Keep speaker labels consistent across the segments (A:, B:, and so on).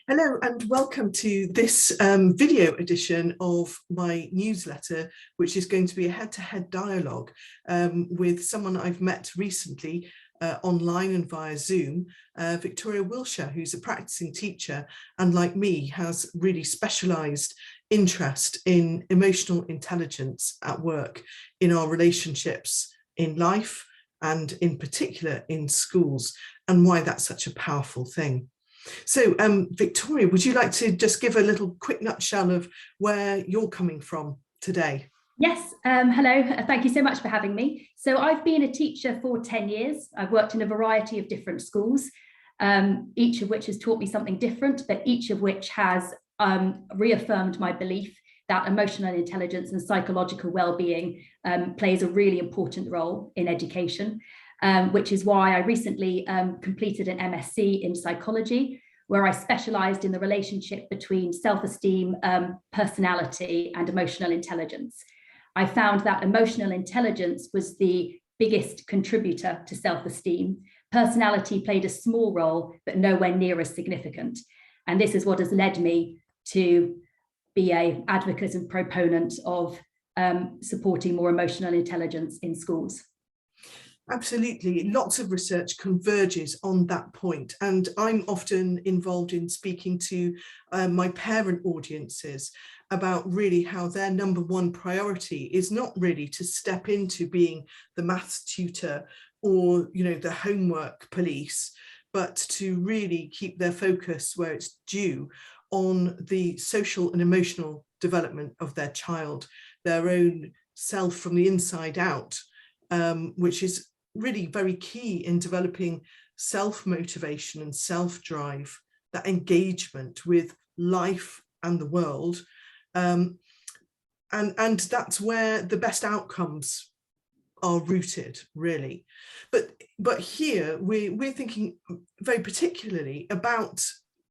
A: Hello and welcome to this video edition of my newsletter, which is going to be a head-to-head dialogue with someone I've met recently online and via Zoom, Victoria Wilsher, who's a practicing teacher and, like me, has really specialised interest in emotional intelligence at work, in our relationships in life and in particular in schools, and why that's such a powerful thing. So, Victoria, would you like to just give a little quick nutshell of where you're coming from today?
B: Yes, hello, thank you so much for having me. So I've been a teacher for 10 years. I've worked in a variety of different schools, each of which has taught me something different, but each of which has reaffirmed my belief that emotional intelligence and psychological well-being plays a really important role in education. Which is why I recently completed an MSc in psychology, where I specialised in the relationship between self-esteem, personality, and emotional intelligence. I found that emotional intelligence was the biggest contributor to self-esteem. Personality played a small role, but nowhere near as significant. And this is what has led me to be an advocate and proponent of supporting more emotional intelligence in schools.
A: Absolutely. Lots of research converges on that point. And I'm often involved in speaking to my parent audiences about really how their number one priority is not really to step into being the maths tutor or, the homework police, but to really keep their focus where it's due on the social and emotional development of their child, their own self from the inside out, which is really very key in developing self-motivation and self-drive, that engagement with life and the world. And that's where the best outcomes are rooted, really. But here we're thinking very particularly about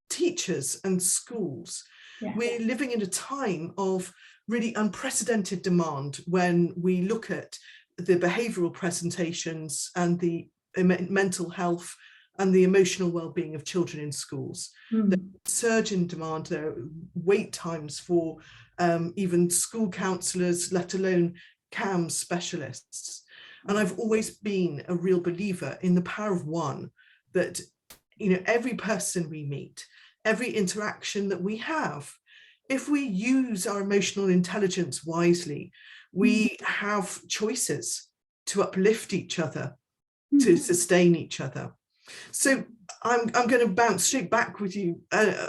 A: teachers and schools.
B: Yeah.
A: We're living in a time of really unprecedented demand when we look at the behavioural presentations and the mental health and the emotional well-being of children in schools. The surge in demand, there are wait times for even school counsellors, let alone CAM specialists. And I've always been a real believer in the power of one, that every person we meet, every interaction that we have, if we use our emotional intelligence wisely, we have choices to uplift each other, to sustain each other. So I'm going to bounce straight back with you,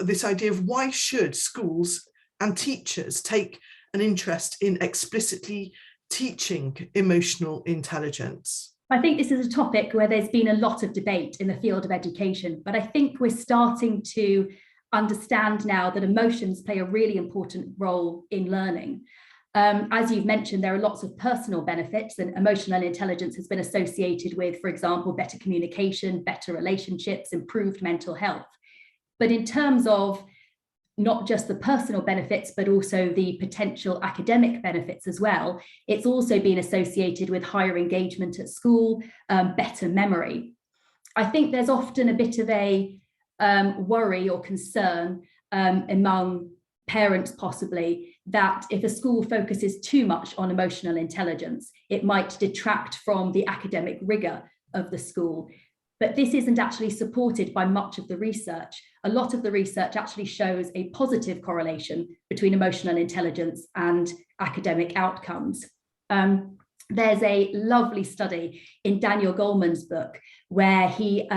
A: this idea of why should schools and teachers take an interest in explicitly teaching emotional intelligence?
B: I think this is a topic where there's been a lot of debate in the field of education, but I think we're starting to understand now that emotions play a really important role in learning. As you've mentioned, there are lots of personal benefits, and emotional intelligence has been associated with, for example, better communication, better relationships, improved mental health. But in terms of not just the personal benefits, but also the potential academic benefits as well, it's also been associated with higher engagement at school, better memory. I think there's often a bit of a worry or concern among parents possibly that if a school focuses too much on emotional intelligence, it might detract from the academic rigor of the school. But this isn't actually supported by much of the research. A lot of the research actually shows a positive correlation between emotional intelligence and academic outcomes. There's a lovely study in Daniel Goleman's book where he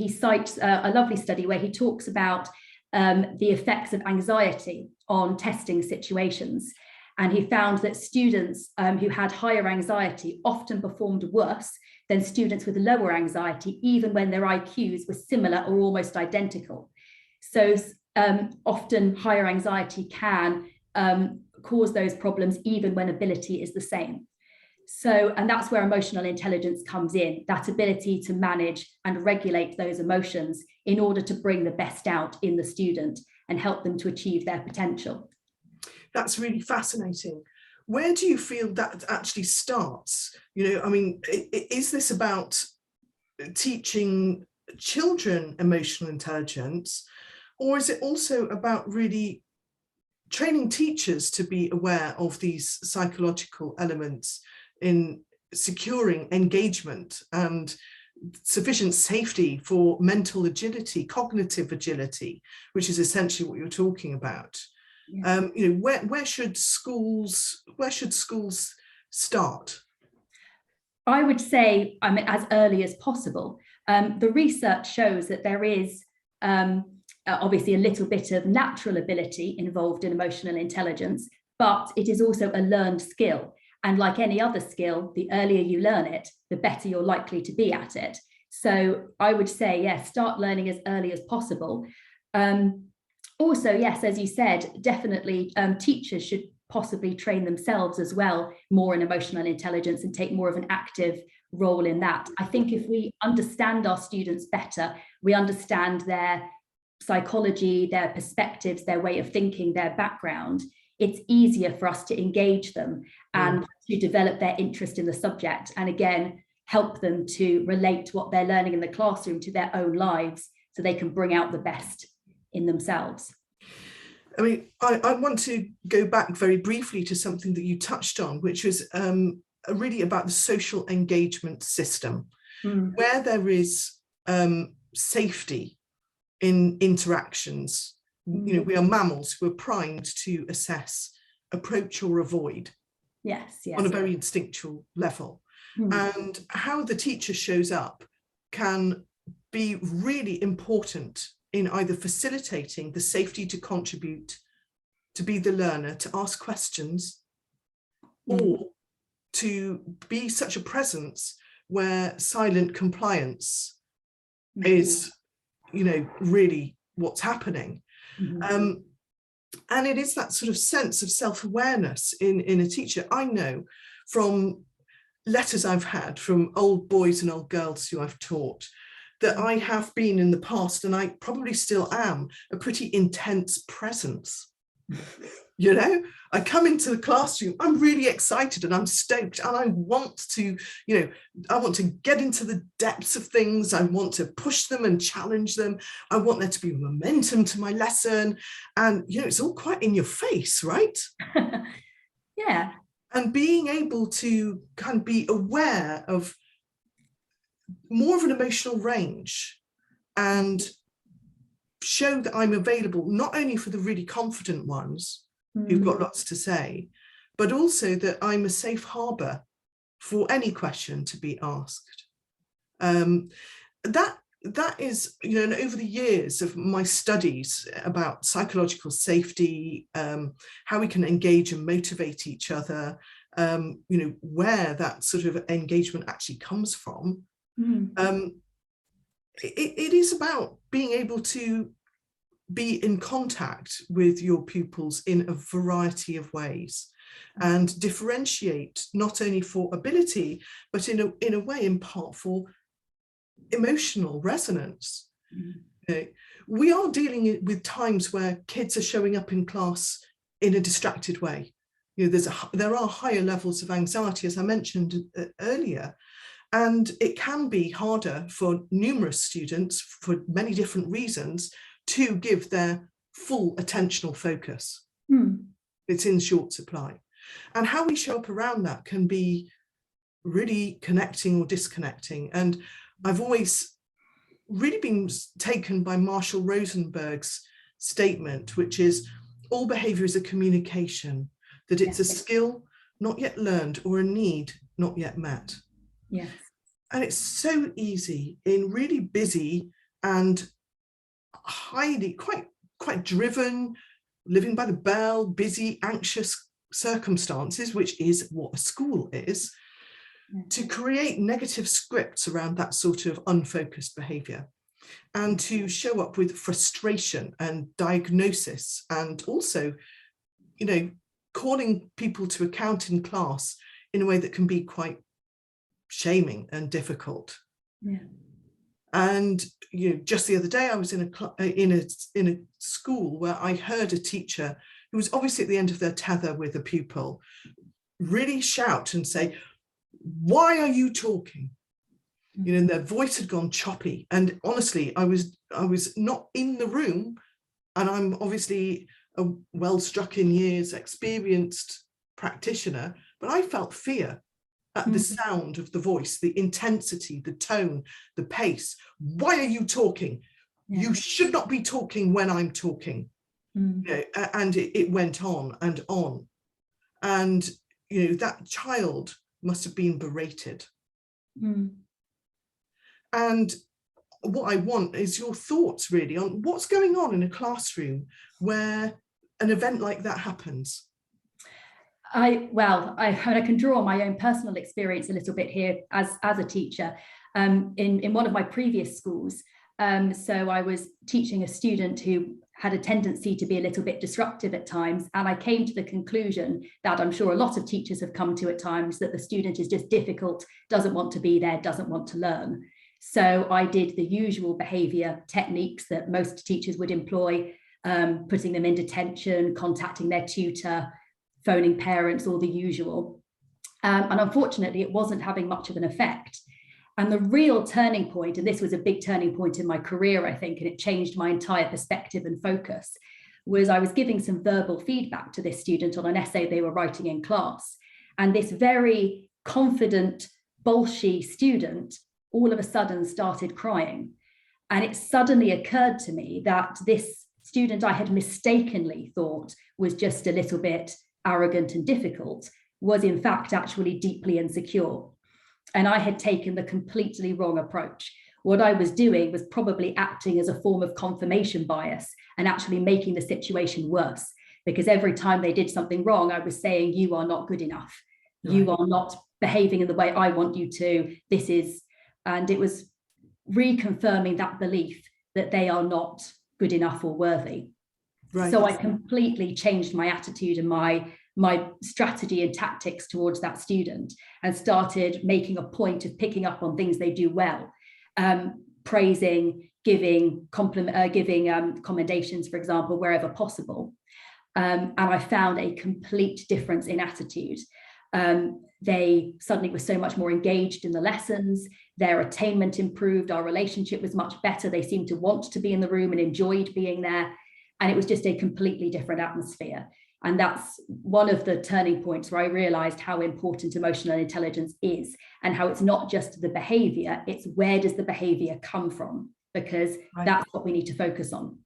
B: cites a lovely study where he talks about the effects of anxiety on testing situations. And he found that students who had higher anxiety often performed worse than students with lower anxiety, even when their IQs were similar or almost identical. So often higher anxiety can cause those problems even when ability is the same. So, and that's where emotional intelligence comes in, that ability to manage and regulate those emotions in order to bring the best out in the student and help them to achieve their potential.
A: That's really fascinating. Where do you feel that actually starts? Is this about teaching children emotional intelligence, Or is it also about really training teachers to be aware of these psychological elements in securing engagement and sufficient safety for mental agility, cognitive agility, which is essentially what you're talking about?
B: Yeah.
A: You know, where should schools start?
B: I would say, I mean, as early as possible. The research shows that there is obviously a little bit of natural ability involved in emotional intelligence, but it is also a learned skill. And like any other skill, the earlier you learn it, the better you're likely to be at it. So I would say, yes, start learning as early as possible. Also, yes, as you said, definitely teachers should possibly train themselves as well more in emotional intelligence and take more of an active role in that. I think if we understand our students better, we understand their psychology, their perspectives, their way of thinking, their background, it's easier for us to engage them and to develop their interest in the subject. And again, help them to relate what they're learning in the classroom to their own lives so they can bring out the best in themselves.
A: I mean, I want to go back very briefly to something that you touched on, which was really about the social engagement system, where there is safety in interactions. You know, we are mammals who are primed to assess, approach or avoid.
B: Yes.
A: On a very instinctual level. And how the teacher shows up can be really important in either facilitating the safety to contribute, to be the learner, to ask questions, or to be such a presence where silent compliance is, you know, really what's happening. And it is that sort of sense of self-awareness in a teacher. I know from letters I've had from old boys and old girls who I've taught that I have been in the past, and I probably still am, a pretty intense presence. You know, I come into the classroom, I'm really excited and I'm stoked and I want to, you know, I want to get into the depths of things. I want to push them and challenge them. I want there to be momentum to my lesson. And, you know, it's all quite in your face, right?
B: Yeah.
A: And being able to kind of be aware of more of an emotional range and show that I'm available, not only for the really confident ones who've got lots to say, but also that I'm a safe harbour for any question to be asked. That is, you know, and over the years of my studies about psychological safety, how we can engage and motivate each other, you know, where that sort of engagement actually comes from. It is about being able to be in contact with your pupils in a variety of ways and differentiate not only for ability, but in a way, in part, for emotional resonance. We are dealing with times where kids are showing up in class in a distracted way. You know, there are higher levels of anxiety, as I mentioned earlier, and it can be harder for numerous students for many different reasons to give their full attentional focus. It's in short supply. And how we show up around that can be really connecting or disconnecting. And I've always really been taken by Marshall Rosenberg's statement, which is all behavior is a communication, that it's a skill not yet learned or a need not yet met.
B: Yes. And
A: it's so easy in really busy and highly quite driven, living by the bell, busy, anxious circumstances, which is what a school is, to create negative scripts around that sort of unfocused behavior, and to show up with frustration and diagnosis, and also, you know, calling people to account in class in a way that can be quite shaming and difficult. And you know, just the other day I was in a school where I heard a teacher who was obviously at the end of their tether with a pupil really shout and say, "Why are you talking?" You know, and their voice had gone choppy. And honestly, I was not in the room, And I'm obviously a well-struck in years, experienced practitioner, but I felt fear at the sound of the voice, the intensity, the tone, the pace. Why are you talking? You should not be talking when I'm talking. You know, and it went on and on. And, you know, that child must have been berated. And what I want is your thoughts really on what's going on in a classroom where an event like that happens.
B: I can draw on my own personal experience a little bit here as a teacher. In one of my previous schools, so I was teaching a student who had a tendency to be a little bit disruptive at times, and I came to the conclusion that I'm sure a lot of teachers have come to at times, that the student is just difficult, doesn't want to be there, doesn't want to learn. So I did the usual behaviour techniques that most teachers would employ, putting them in detention, contacting their tutor, phoning parents, all the usual. And unfortunately, it wasn't having much of an effect. And the real turning point, and this was a big turning point in my career, I think, and it changed my entire perspective and focus, was I was giving some verbal feedback to this student on an essay they were writing in class. And this very confident, bolshy student all of a sudden started crying. And it suddenly occurred to me that this student I had mistakenly thought was just a little bit arrogant and difficult was in fact actually deeply insecure. And I had taken the completely wrong approach. What I was doing was probably acting as a form of confirmation bias and actually making the situation worse, because every time they did something wrong, I was saying, you are not good enough. Right. You are not behaving in the way I want you to. And it was reconfirming that belief that they are not good enough or worthy. Right. So I completely changed my attitude and my strategy and tactics towards that student, and started making a point of picking up on things they do well, praising, giving commendations, for example, wherever possible. And I found a complete difference in attitude. They suddenly were so much more engaged in the lessons, their attainment improved, our relationship was much better, they seemed to want to be in the room and enjoyed being there. And it was just a completely different atmosphere. And that's one of the turning points where I realized how important emotional intelligence is, and how it's not just the behavior, it's where does the behavior come from, because that's what we need to focus on.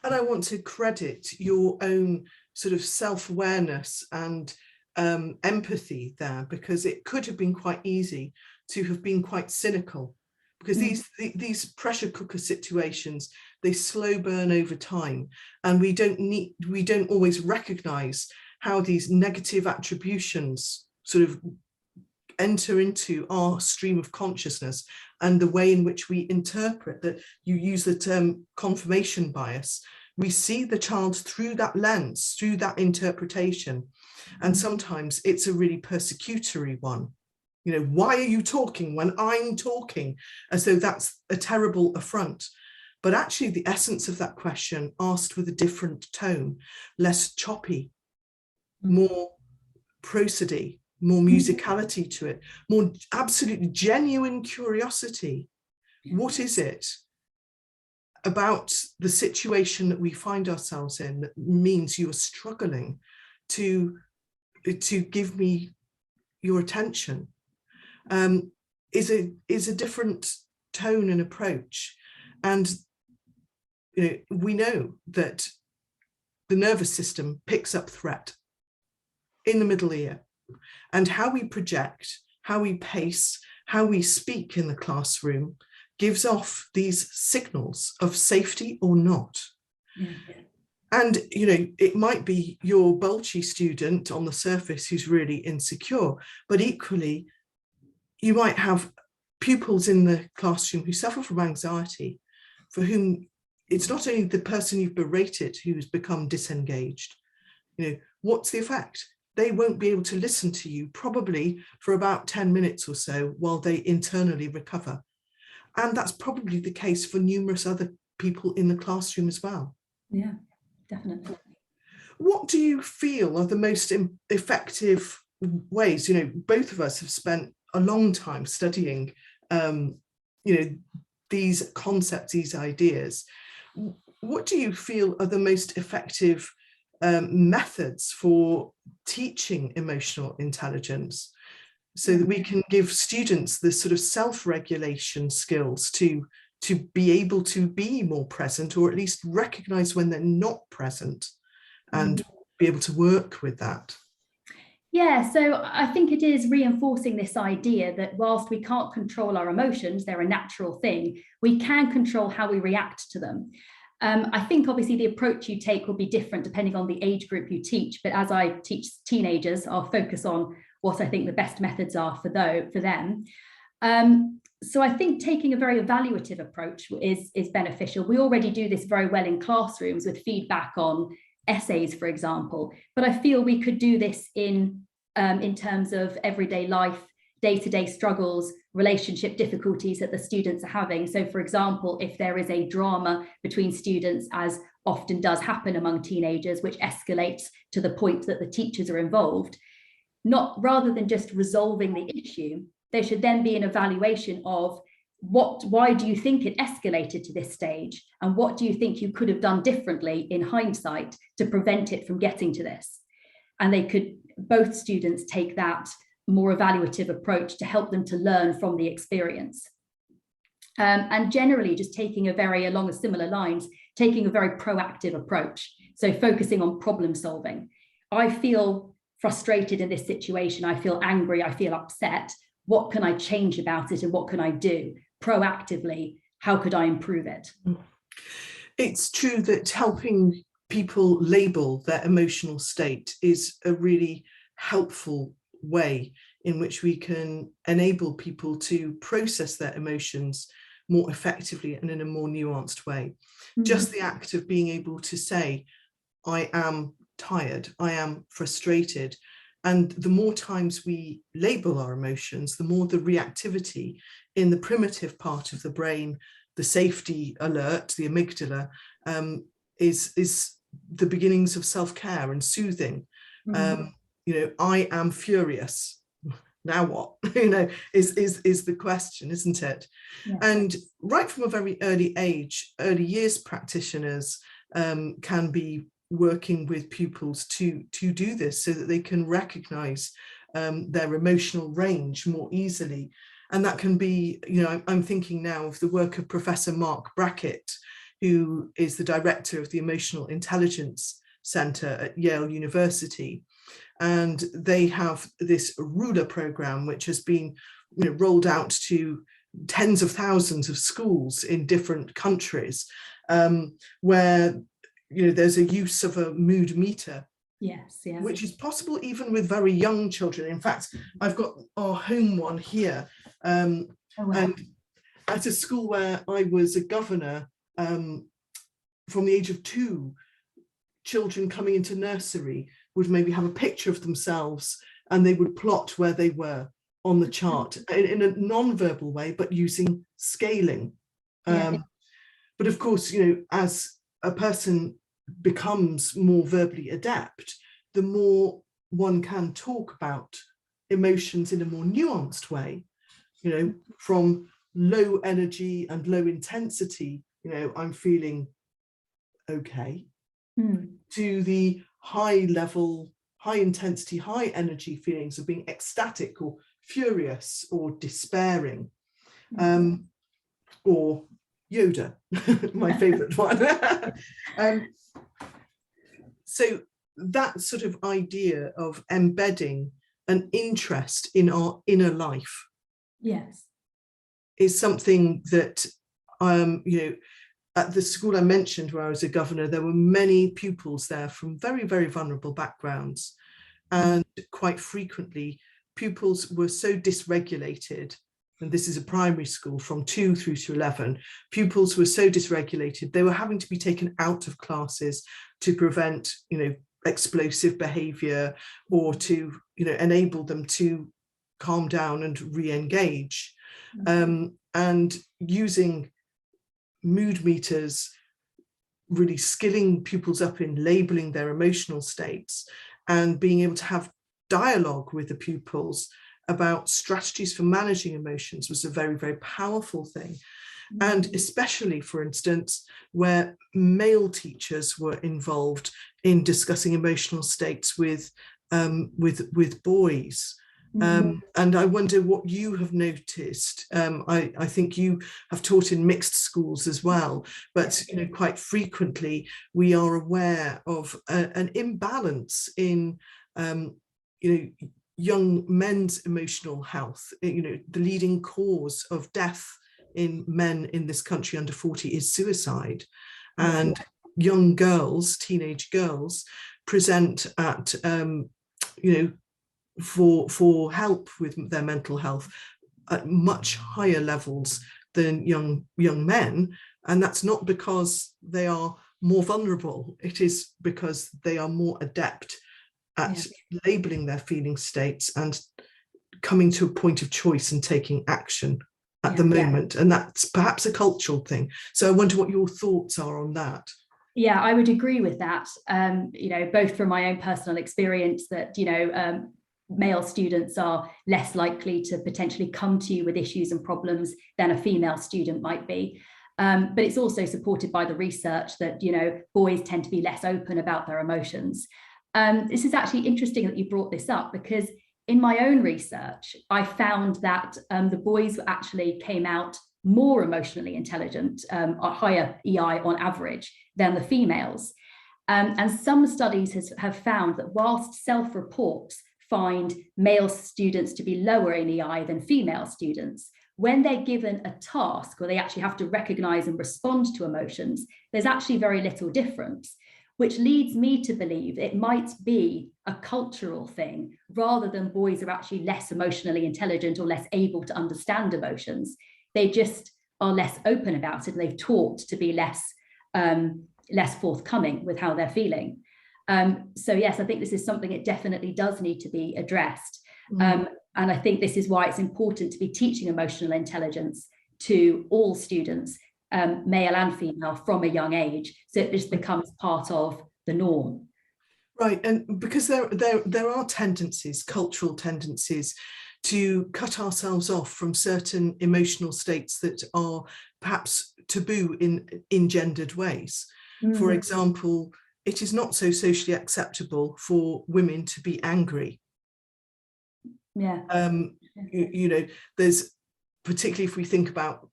A: And I want to credit your own sort of self-awareness and empathy there, because it could have been quite easy to have been quite cynical, because these pressure cooker situations, they slow burn over time, and we don't always recognize how these negative attributions sort of enter into our stream of consciousness, and the way in which we interpret that. You use the term confirmation bias. We see the child through that lens, through that interpretation, and sometimes it's a really persecutory one. You know, why are you talking when I'm talking? As though that's a terrible affront. But actually the essence of that question, asked with a different tone, less choppy, more prosody, more musicality to it, more absolutely genuine curiosity. What is it about the situation that we find ourselves in that means you are struggling to give me your attention? Is a different tone and approach. And you know, we know that the nervous system picks up threat in the middle ear, and how we project, how we pace, how we speak in the classroom gives off these signals of safety or not. And you know, it might be your bulgy student on the surface who's really insecure, but equally you might have pupils in the classroom who suffer from anxiety, for whom it's not only the person you've berated who's become disengaged. You know, what's the effect? They won't be able to listen to you probably for about 10 minutes or so while they internally recover. And that's probably the case for numerous other people in the classroom as well.
B: Yeah, definitely.
A: What do you feel are the most effective ways? You know, both of us have spent a long time studying, you know, these concepts, these ideas. what do you feel are the most effective methods for teaching emotional intelligence, so that we can give students the sort of self-regulation skills to be able to be more present, or at least recognize when they're not present, and be able to work with that?
B: Yeah, so I think it is reinforcing this idea that whilst we can't control our emotions, they're a natural thing, we can control how we react to them. I think obviously the approach you take will be different depending on the age group you teach, but as I teach teenagers, I'll focus on what I think the best methods are for them. So I think taking a very evaluative approach is beneficial. We already do this very well in classrooms with feedback on essays, for example, but I feel we could do this in terms of everyday life, day-to-day struggles, relationship difficulties that the students are having. So for example, if there is a drama between students, as often does happen among teenagers, which escalates to the point that the teachers are involved, rather than just resolving the issue, there should then be an evaluation of why do you think it escalated to this stage? And what do you think you could have done differently in hindsight to prevent it from getting to this? And both students take that more evaluative approach to help them to learn from the experience. And generally just along a similar lines, taking a very proactive approach. So focusing on problem solving. I feel frustrated in this situation. I feel angry. I feel upset. What can I change about it? And what can I do proactively? How could I improve it?
A: It's true that helping people label their emotional state is a really helpful way in which we can enable people to process their emotions more effectively and in a more nuanced way. Just the act of being able to say, I am tired, I am frustrated. And the more times we label our emotions, the more the reactivity in the primitive part of the brain, the safety alert, the amygdala, is the beginnings of self-care and soothing. I am furious. Now what? Is the question, isn't it?
B: Yeah.
A: And right from a very early age, early years practitioners can be working with pupils to do this, so that they can recognize their emotional range more easily. And that can be, I'm thinking now of the work of Professor Mark Brackett, who is the director of the Emotional Intelligence Center at Yale University. And they have this ruler program, which has been rolled out to tens of thousands of schools in different countries, where there's a use of a mood meter.
B: Yes.
A: Which is possible even with very young children. In fact, I've got our home one here. And at a school where I was a governor, from the age of 2, children coming into nursery would maybe have a picture of themselves, and they would plot where they were on the chart in a non-verbal way, but using scaling. But of course, as a person becomes more verbally adept, the more one can talk about emotions in a more nuanced way, from low energy and low intensity, I'm feeling okay, to the high level, high intensity, high energy feelings of being ecstatic or furious or despairing, or Yoda, my favorite one. So that sort of idea of embedding an interest in our inner life,
B: yes,
A: is something that, at the school I mentioned where I was a governor, there were many pupils there from very, very vulnerable backgrounds. And quite frequently, pupils were so dysregulated, and this is a primary school from 2 through to 11, pupils were so dysregulated, they were having to be taken out of classes to prevent, explosive behavior, or to, enable them to calm down and re-engage. And using mood meters, really skilling pupils up in labeling their emotional states and being able to have dialogue with the pupils about strategies for managing emotions was a very, very powerful thing. And especially, for instance, where male teachers were involved in discussing emotional states with boys. And I wonder what you have noticed. I think you have taught in mixed schools as well, but quite frequently we are aware of an imbalance in young men's emotional health. The leading cause of death in men in this country under 40 is suicide, and young girls, teenage girls, present at for help with their mental health at much higher levels than young men, and that's not because they are more vulnerable. It is because they are more adept at labeling their feeling states and coming to a point of choice and taking action at the moment. And that's perhaps a cultural thing. So I wonder what your thoughts are on that.
B: Yeah, I would agree with that. Both from my own personal experience that, male students are less likely to potentially come to you with issues and problems than a female student might be. But it's also supported by the research that, boys tend to be less open about their emotions. This is actually interesting that you brought this up, because in my own research, I found that the boys actually came out more emotionally intelligent, a higher EI on average than the females. And some studies have found that whilst self-reports find male students to be lower in EI than female students, when they're given a task or they actually have to recognize and respond to emotions, there's actually very little difference, which leads me to believe it might be a cultural thing rather than boys are actually less emotionally intelligent or less able to understand emotions. They just are less open about it, and they've taught to be less forthcoming with how they're feeling. So yes, I think this is something that definitely does need to be addressed. And I think this is why it's important to be teaching emotional intelligence to all students, male and female, from a young age, so it just becomes part of the norm.
A: Right, and because there are tendencies, cultural tendencies, to cut ourselves off from certain emotional states that are perhaps taboo in gendered ways. For example, it is not so socially acceptable for women to be angry. There's, particularly if we think about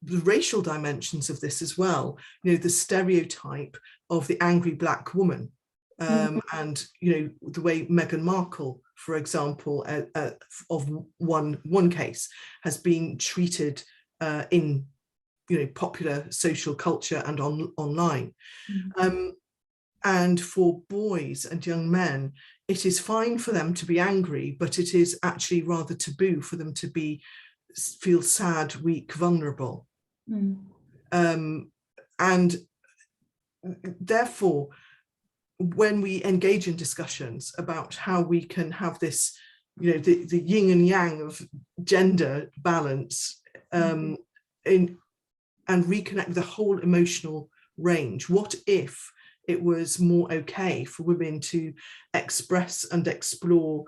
A: the racial dimensions of this as well, the stereotype of the angry Black woman, and the way Meghan Markle, for example, of one case, has been treated in popular social culture and online. And for boys and young men, it is fine for them to be angry, but it is actually rather taboo for them to feel sad, weak, vulnerable. And therefore, when we engage in discussions about how we can have this, the yin and yang of gender balance, and reconnect the whole emotional range, what if it was more okay for women to express and explore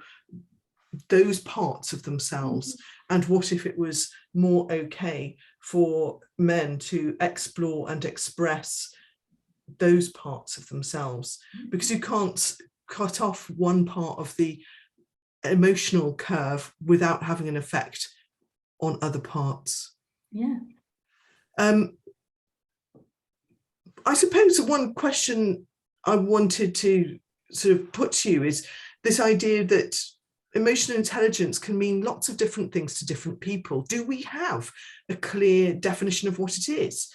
A: those parts of themselves? And what if it was more okay for men to explore and express those parts of themselves? Because you can't cut off one part of the emotional curve without having an effect on other parts. I suppose one question I wanted to sort of put to you is this idea that emotional intelligence can mean lots of different things to different people. Do we have a clear definition of what it is?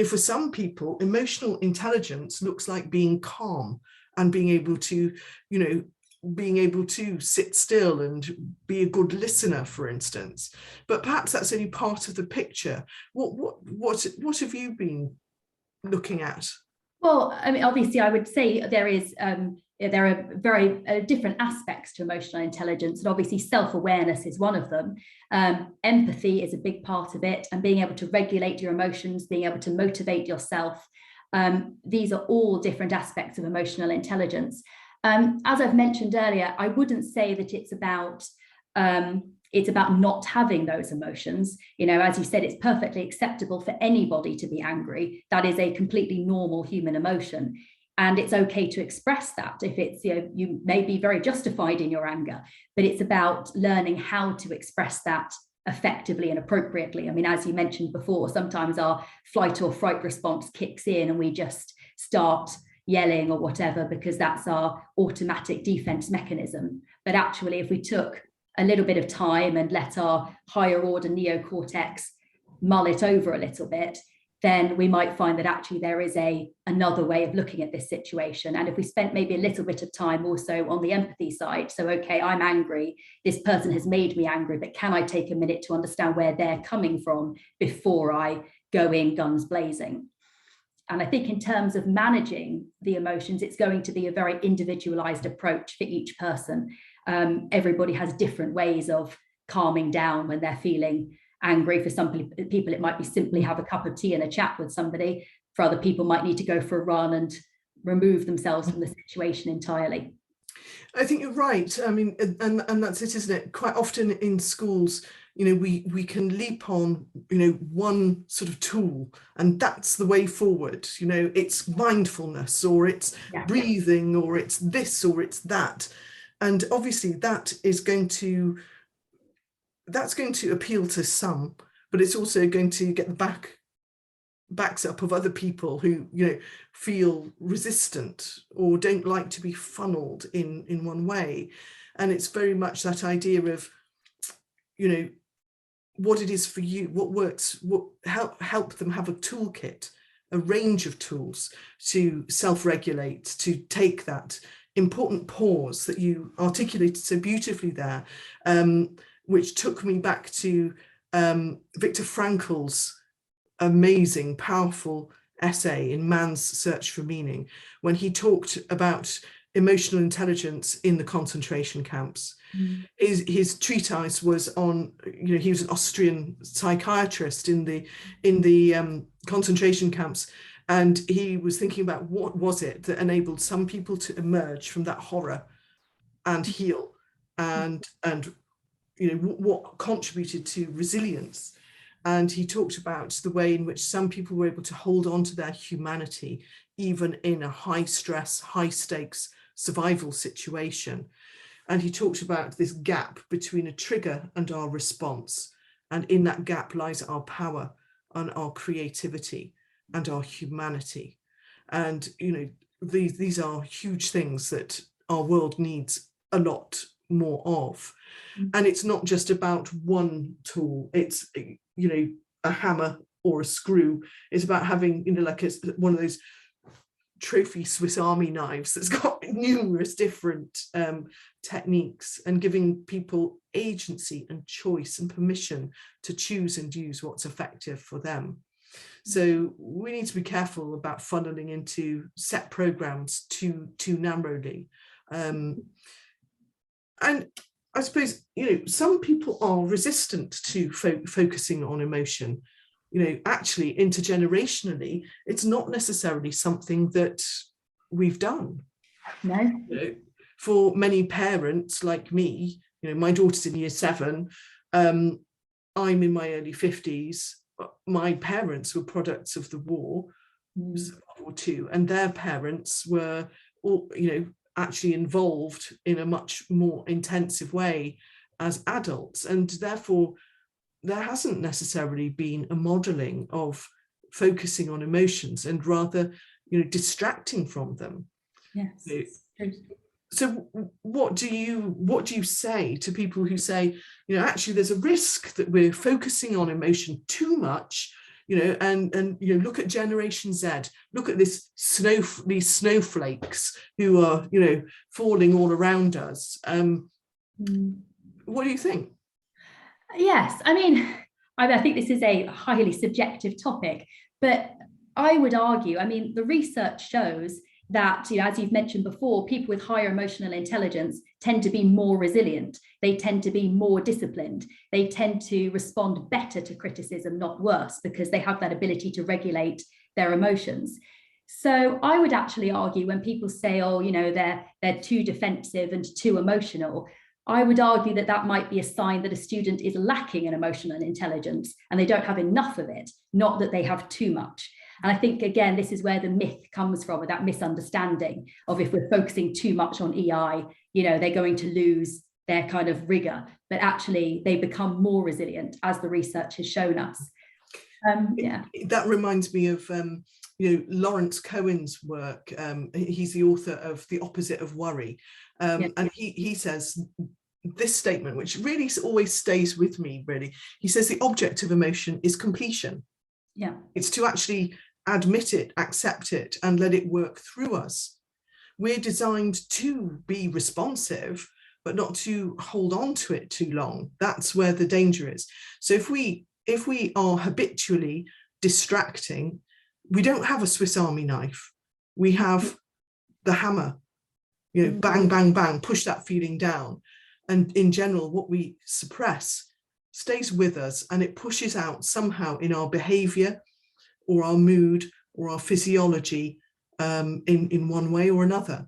A: For some people, emotional intelligence looks like being calm and being able to sit still and be a good listener, for instance. But perhaps that's only part of the picture. What have you been looking at?
B: Well, I mean, obviously, I would say there are very different aspects to emotional intelligence, and obviously self-awareness is one of them. Empathy is a big part of it, and being able to regulate your emotions, being able to motivate yourself. These are all different aspects of emotional intelligence. As I've mentioned earlier, I wouldn't say that it's about It's about not having those emotions. You know, as you said, it's perfectly acceptable for anybody to be angry. That is a completely normal human emotion. And it's okay to express that if it's, you know, you may be very justified in your anger, but it's about learning how to express that effectively and appropriately. I mean, as you mentioned before, sometimes our flight or fright response kicks in and we just start yelling or whatever because that's our automatic defense mechanism. But actually, if we took a little bit of time and let our higher order neocortex mull it over a little bit, then we might find that actually there is another way of looking at this situation. And if we spent maybe a little bit of time also on the empathy side, so, okay, I'm angry, this person has made me angry, but can I take a minute to understand where they're coming from before I go in guns blazing? And I think in terms of managing the emotions, it's going to be a very individualized approach for each person. Everybody has different ways of calming down when they're feeling angry. For some people, it might be simply have a cup of tea and a chat with somebody. For other people, might need to go for a run and remove themselves from the situation entirely.
A: I think you're right. I mean, and that's it, isn't it? Quite often in schools, you know, we can leap on, you know, one sort of tool, and that's the way forward. You know, it's mindfulness, or it's breathing, or it's this, or it's that. And obviously that's going to appeal to some, but it's also going to get the backs up of other people who, you know, feel resistant or don't like to be funneled in one way. And it's very much that idea of, you know, what it is for you, what works, what help them have a toolkit, a range of tools to self-regulate, to take that important pause that you articulated so beautifully there, which took me back to Viktor Frankl's amazing, powerful essay in Man's Search for Meaning, when he talked about emotional intelligence in the concentration camps. His treatise was on, you know, he was an Austrian psychiatrist in the concentration camps, and he was thinking about what was it that enabled some people to emerge from that horror and heal, and you know, what contributed to resilience. And he talked about the way in which some people were able to hold on to their humanity, even in a high stress, high stakes survival situation. And he talked about this gap between a trigger and our response. And in that gap lies our power and our creativity and our humanity. And, you know, these are huge things that our world needs a lot more of. And it's not just about one tool. It's, you know, a hammer or a screw. It's about having, you know, like one of those trophy Swiss Army knives that's got numerous different techniques, and giving people agency and choice and permission to choose and use what's effective for them. So we need to be careful about funneling into set programs too narrowly. And I suppose, you know, some people are resistant to focusing on emotion. You know, actually, intergenerationally, it's not necessarily something that we've done.
B: No.
A: You know, for many parents like me, you know, my daughter's in year 7, I'm in my early 50s. My parents were products of the war, World War II, and their parents were all, you know, actually involved in a much more intensive way as adults, and therefore there hasn't necessarily been a modeling of focusing on emotions, and rather, you know, distracting from them.
B: Yes.
A: So what do you say to people who say, you know, actually there's a risk that we're focusing on emotion too much, you know, and you know, look at Generation Z, look at these snowflakes who are, you know, falling all around us. What do you think?
B: Yes, I mean, I think this is a highly subjective topic, but I would argue, I mean, the research shows that, you know, as you've mentioned before, people with higher emotional intelligence tend to be more resilient. They tend to be more disciplined. They tend to respond better to criticism, not worse, because they have that ability to regulate their emotions. So I would actually argue when people say, oh, you know, they're too defensive and too emotional, I would argue that that might be a sign that a student is lacking in emotional intelligence and they don't have enough of it, not that they have too much. And I think, again, this is where the myth comes from, with that misunderstanding of, if we're focusing too much on EI, they're going to lose their kind of rigor, but actually they become more resilient, as the research has shown us.
A: That reminds me of Lawrence Cohen's work. He's the author of The Opposite of Worry, and he says this statement, which really always stays with me, really. He says the object of emotion is completion.
B: Yeah,
A: it's to actually admit it, accept it, and let it work through us. We're designed to be responsive, but not to hold on to it too long. That's where the danger is. So if we are habitually distracting, we don't have a Swiss Army knife. We have the hammer, bang, bang, bang, push that feeling down. And in general, what we suppress stays with us, and it pushes out somehow in our behavior or our mood or our physiology, in one way or another.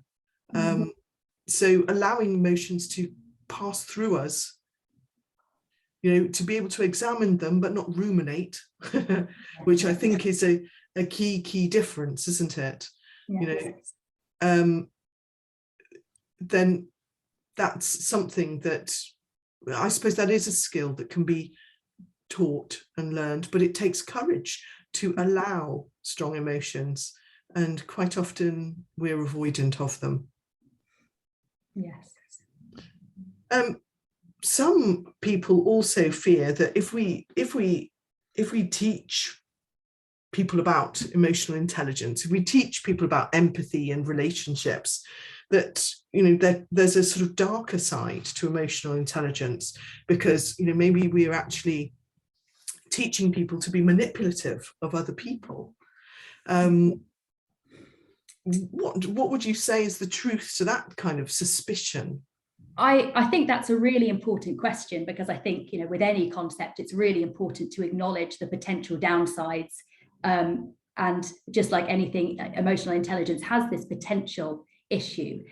A: So allowing emotions to pass through us, to be able to examine them but not ruminate, which I think is a key difference, isn't it?
B: Yes.
A: Then that's something that, I suppose, that is a skill that can be taught and learned, but it takes courage to allow strong emotions, and quite often we're avoidant of them.
B: Yes.
A: Some people also fear that if we teach people about emotional intelligence, if we teach people about empathy and relationships, that there's a sort of darker side to emotional intelligence, because maybe we're actually teaching people to be manipulative of other people. What would you say is the truth to that kind of suspicion?
B: I think that's a really important question, because I think, with any concept, it's really important to acknowledge the potential downsides. And just like anything, emotional intelligence has this potential issue.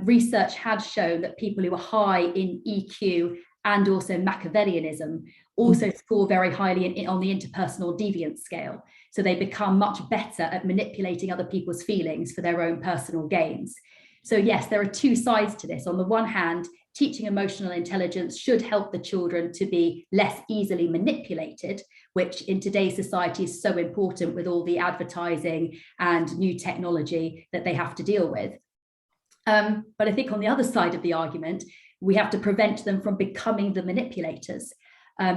B: Research had shown that people who are high in EQ and also Machiavellianism also score very highly on the interpersonal deviance scale. So they become much better at manipulating other people's feelings for their own personal gains. So yes, there are two sides to this. On the one hand, teaching emotional intelligence should help the children to be less easily manipulated, which in today's society is so important with all the advertising and new technology that they have to deal with. But I think on the other side of the argument, we have to prevent them from becoming the manipulators,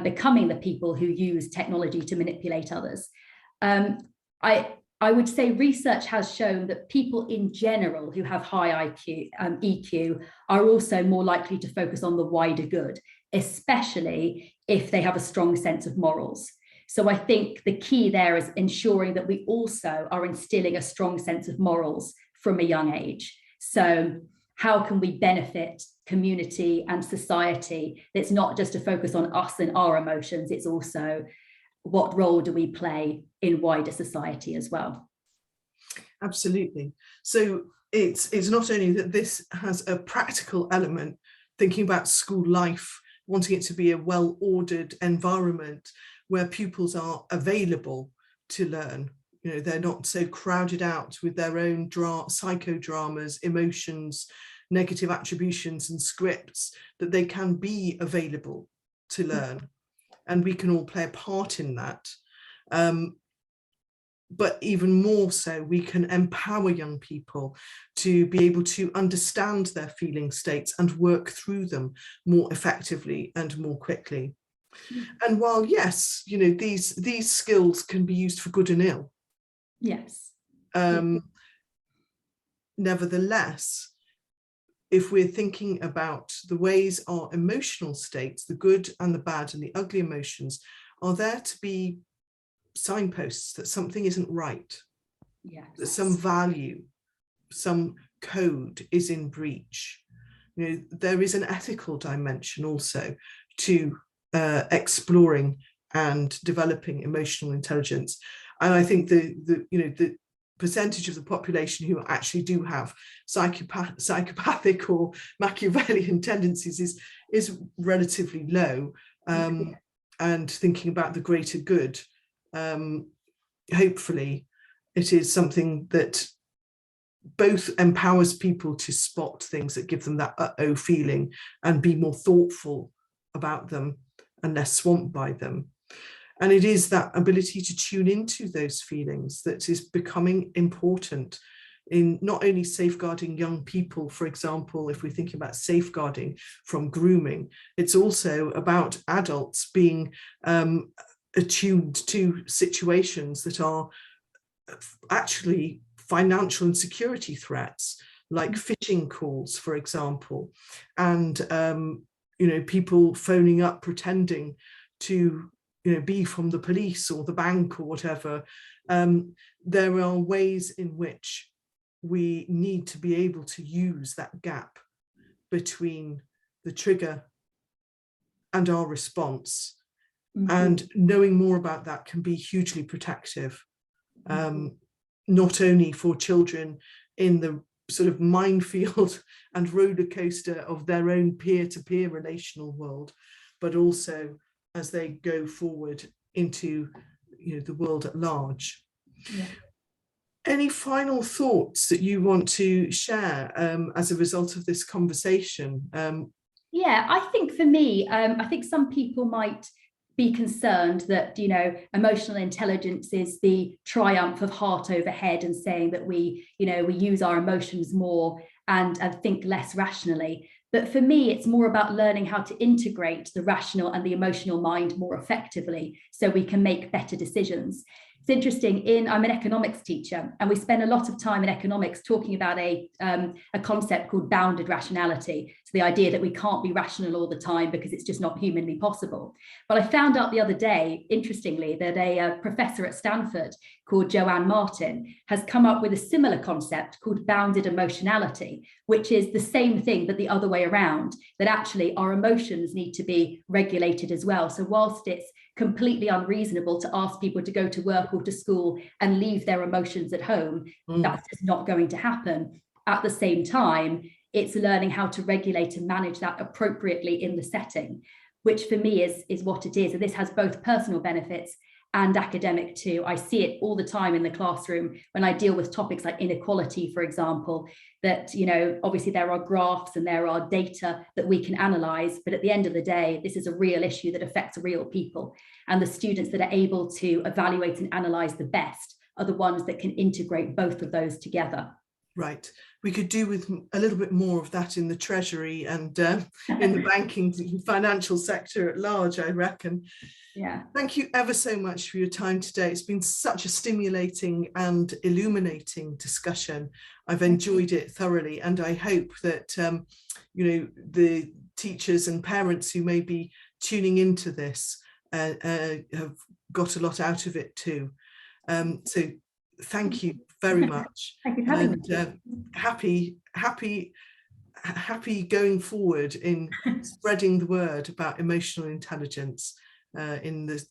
B: becoming the people who use technology to manipulate others. I would say research has shown that people in general who have high IQ, EQ, are also more likely to focus on the wider good, especially if they have a strong sense of morals. So I think the key there is ensuring that we also are instilling a strong sense of morals from a young age. So how can we benefit community and society? It's not just a focus on us and our emotions, it's also what role do we play in wider society as well?
A: Absolutely. So it's not only that this has a practical element, thinking about school life, wanting it to be a well-ordered environment where pupils are available to learn. They're not so crowded out with their own psychodramas, emotions, negative attributions and scripts, that they can be available to learn. And we can all play a part in that. But even more so, we can empower young people to be able to understand their feeling states and work through them more effectively and more quickly. And while, yes, these skills can be used for good and ill.
B: Yes.
A: Nevertheless, if we're thinking about the ways our emotional states, the good and the bad and the ugly emotions, are there to be signposts that something isn't right, that some value, some code is in breach. There is an ethical dimension also to exploring and developing emotional intelligence. And I think the percentage of the population who actually do have psychopathic or Machiavellian tendencies is relatively low. And thinking about the greater good, hopefully it is something that both empowers people to spot things that give them that uh-oh feeling and be more thoughtful about them and less swamped by them. And it is that ability to tune into those feelings that is becoming important in not only safeguarding young people, for example, if we're thinking about safeguarding from grooming, it's also about adults being attuned to situations that are actually financial and security threats, like phishing calls, for example, and people phoning up pretending to be from the police or the bank or whatever. There are ways in which we need to be able to use that gap between the trigger and our response. And knowing more about that can be hugely protective, not only for children in the sort of minefield and roller coaster of their own peer-to-peer relational world, but also as they go forward into the world at large.
B: Yeah.
A: Any final thoughts that you want to share as a result of this conversation?
B: Yeah, I think for me, I think some people might be concerned that, emotional intelligence is the triumph of heart over head, and saying that we use our emotions more and think less rationally. But for me, it's more about learning how to integrate the rational and the emotional mind more effectively so we can make better decisions. It's interesting, I'm an economics teacher, and we spend a lot of time in economics talking about a concept called bounded rationality. So the idea that we can't be rational all the time because it's just not humanly possible. But I found out the other day, interestingly, that a professor at Stanford called Joanne Martin has come up with a similar concept called bounded emotionality, which is the same thing but the other way around, that actually our emotions need to be regulated as well. So whilst it's completely unreasonable to ask people to go to work or to school and leave their emotions at home, that's just not going to happen. At the same time, it's learning how to regulate and manage that appropriately in the setting, which for me is what it is. And this has both personal benefits and academic too. I see it all the time in the classroom when I deal with topics like inequality, for example, that, obviously there are graphs and there are data that we can analyze, but at the end of the day, this is a real issue that affects real people. And the students that are able to evaluate and analyze the best are the ones that can integrate both of those together.
A: Right. We could do with a little bit more of that in the Treasury and in the banking financial sector at large, I reckon.
B: Yeah.
A: Thank you ever so much for your time today. It's been such a stimulating and illuminating discussion. I've enjoyed it thoroughly, and I hope that the teachers and parents who may be tuning into this have got a lot out of it too. So thank you very much.
B: Thank you for having me.
A: Happy going forward in spreading the word about emotional intelligence and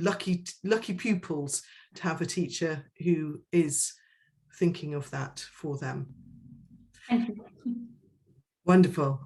A: lucky pupils to have a teacher who is thinking of that for them.
B: Thank you.
A: Wonderful.